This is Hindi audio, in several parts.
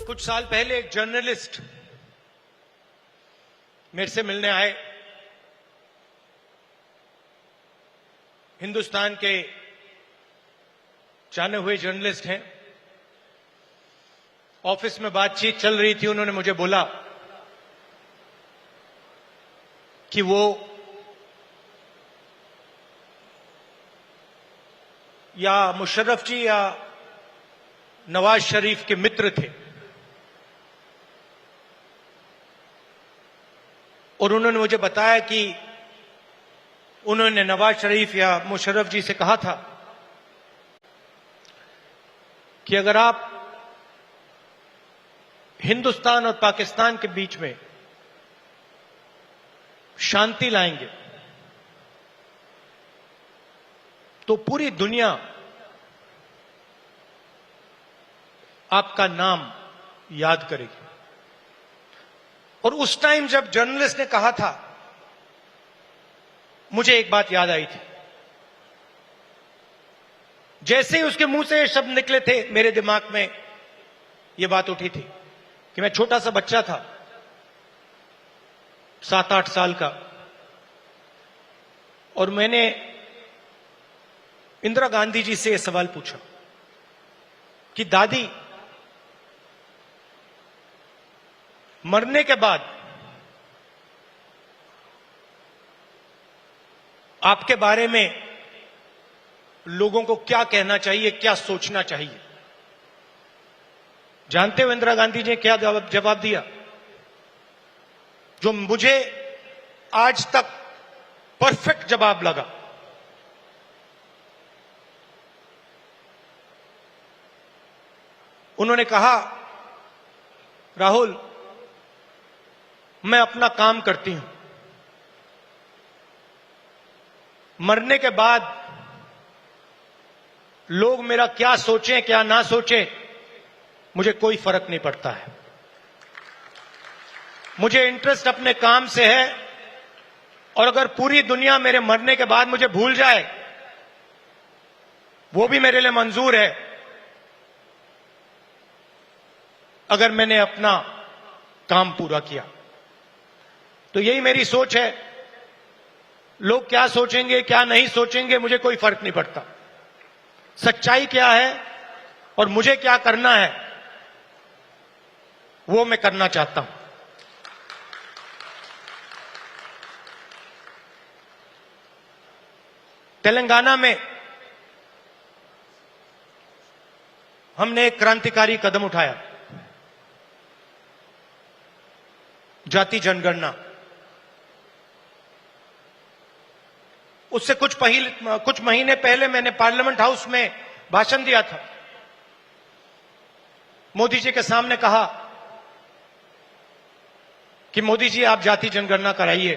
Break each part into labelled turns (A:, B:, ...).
A: कुछ साल पहले एक जर्नलिस्ट मेरे से मिलने आए। हिंदुस्तान के जाने हुए जर्नलिस्ट हैं। ऑफिस में बातचीत चल रही थी। उन्होंने मुझे बोला कि वो या मुशर्रफ जी या नवाज शरीफ के मित्र थे और उन्होंने मुझे बताया कि उन्होंने नवाज शरीफ या मुशर्रफ जी से कहा था कि अगर आप हिंदुस्तान और पाकिस्तान के बीच में शांति लाएंगे तो पूरी दुनिया आपका नाम याद करेगी। और उस टाइम जब जर्नलिस्ट ने कहा था, मुझे एक बात याद आई थी। जैसे ही उसके मुंह से ये शब्द निकले थे, मेरे दिमाग में यह बात उठी थी कि मैं छोटा सा बच्चा था, 7-8 साल का, और मैंने इंदिरा गांधी जी से यह सवाल पूछा कि दादी, मरने के बाद आपके बारे में लोगों को क्या कहना चाहिए, क्या सोचना चाहिए? जानते हो इंदिरा गांधी जी ने क्या जवाब दिया, जो मुझे आज तक परफेक्ट जवाब लगा। उन्होंने कहा, राहुल, मैं अपना काम करती हूं, मरने के बाद लोग मेरा क्या सोचें क्या ना सोचें, मुझे कोई फर्क नहीं पड़ता है। मुझे इंटरेस्ट अपने काम से है, और अगर पूरी दुनिया मेरे मरने के बाद मुझे भूल जाए, वो भी मेरे लिए मंजूर है, अगर मैंने अपना काम पूरा किया। तो यही मेरी सोच है। लोग क्या सोचेंगे क्या नहीं सोचेंगे, मुझे कोई फर्क नहीं पड़ता। सच्चाई क्या है और मुझे क्या करना है, वो मैं करना चाहता हूं। तेलंगाना में हमने एक क्रांतिकारी कदम उठाया, जाति जनगणना। उससे कुछ महीने पहले मैंने पार्लियामेंट हाउस में भाषण दिया था। मोदी जी के सामने कहा कि मोदी जी, आप जाति जनगणना कराइए,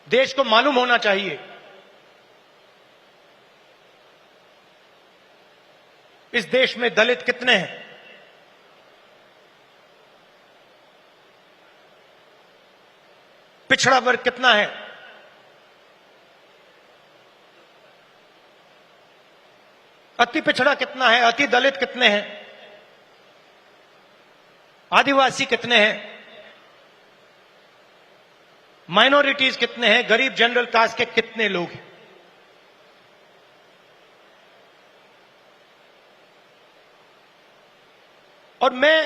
A: देश को मालूम होना चाहिए इस देश में दलित कितने हैं, पिछड़ा वर्ग कितना है, अति पिछड़ा कितना है, अति दलित कितने हैं, आदिवासी कितने हैं, माइनॉरिटीज कितने हैं, गरीब जनरल कास्ट के कितने लोग हैं। और मैं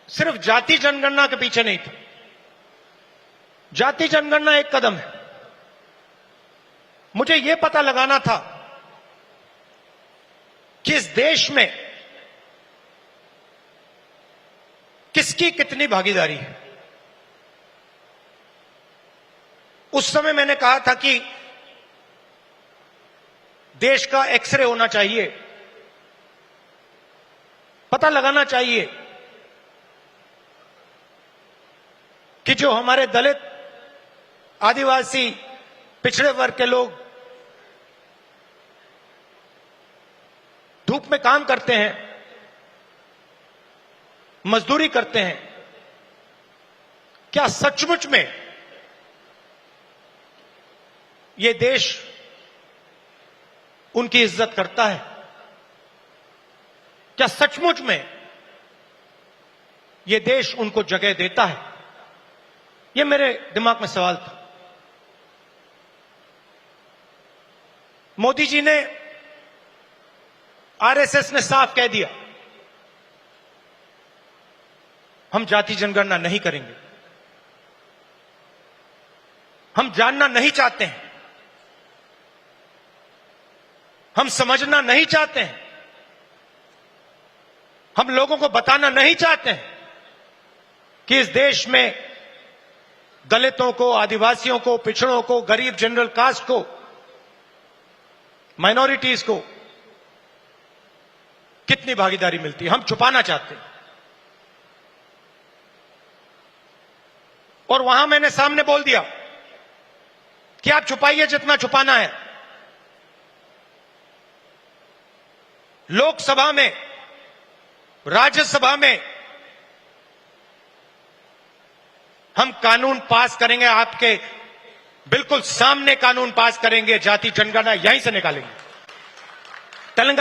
A: सिर्फ जाति जनगणना के पीछे नहीं था। जाति जनगणना एक कदम है। मुझे यह पता लगाना था कि इस देश में किसकी कितनी भागीदारी है। उस समय मैंने कहा था कि देश का एक्सरे होना चाहिए, पता लगाना चाहिए कि जो हमारे दलित, आदिवासी, पिछड़े वर्ग के लोग धूप में काम करते हैं, मजदूरी करते हैं, क्या सचमुच में ये देश उनकी इज्जत करता है? क्या सचमुच में यह देश उनको जगह देता है? यह मेरे दिमाग में सवाल था। मोदी जी ने, आरएसएस ने साफ कह दिया, हम जाति जनगणना नहीं करेंगे, हम जानना नहीं चाहते हैं, हम समझना नहीं चाहते हैं, हम लोगों को बताना नहीं चाहते हैं कि इस देश में दलितों को, आदिवासियों को, पिछड़ों को, गरीब जनरल कास्ट को, माइनॉरिटीज को कितनी भागीदारी मिलती है, हम छुपाना चाहते हैं। और वहां मैंने सामने बोल दिया कि आप छुपाइए जितना छुपाना है। लोकसभा में, राज्यसभा में हम कानून पास करेंगे, आपके बिल्कुल सामने कानून पास करेंगे, जाति जनगणना यहीं से निकालेंगे। तेलंगाना